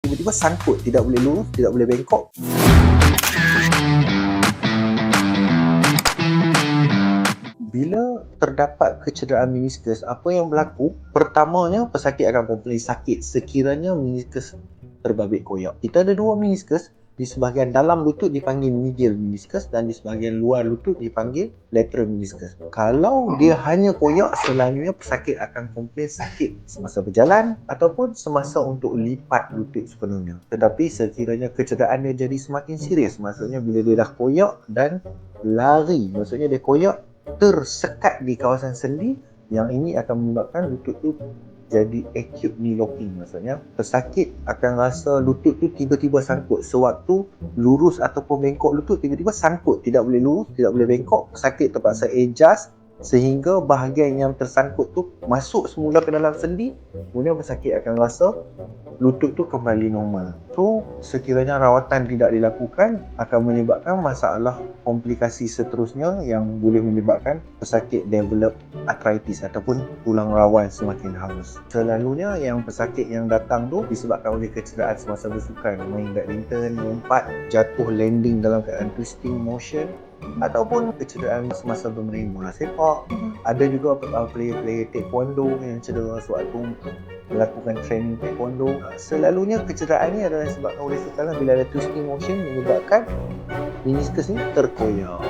tiba-tiba sangkut, tidak boleh lurus, tidak boleh bengkok. Bila terdapat kecederaan meniskus, apa yang berlaku? Pertamanya, pesakit akan komplain sakit sekiranya meniskus terbabit koyak. Kita ada dua meniskus. Di sebahagian dalam lutut dipanggil medial meniskus dan di sebahagian luar lutut dipanggil lateral meniskus. Kalau dia hanya koyak, selalunya pesakit akan komplain sakit semasa berjalan ataupun semasa untuk lipat lutut sepenuhnya. Tetapi sekiranya kecederaan dia jadi semakin serius, maksudnya bila dia dah koyak dan lari, maksudnya dia koyak tersekat di kawasan sendi, yang ini akan menyebabkan lutut tu jadi acute knee locking. Maksudnya pesakit akan rasa lutut tu tiba-tiba sangkut. Sewaktu lurus ataupun bengkok lutut, tiba-tiba sangkut, tidak boleh lurus, tidak boleh bengkok. Pesakit terpaksa adjust sehingga bahagian yang tersangkut tu masuk semula ke dalam sendi. Kemudian pesakit akan rasa lutut tu kembali normal. So, sekiranya rawatan tidak dilakukan, akan menyebabkan masalah komplikasi seterusnya yang boleh menyebabkan pesakit develop arthritis ataupun tulang rawan semakin halus. Selalunya yang pesakit yang datang tu disebabkan oleh kecederaan semasa bersukan, main badminton, lompat, jatuh landing dalam keadaan twisting motion, ataupun kecederaan semasa bermain bola sepak. Ada juga player-player taekwondo yang cedera sewaktu melakukan training taekwondo. Selalunya kecederaan ni adalah disebabkan oleh sukan bila ada twisting motion menyebabkan meniskus ni terkoyak.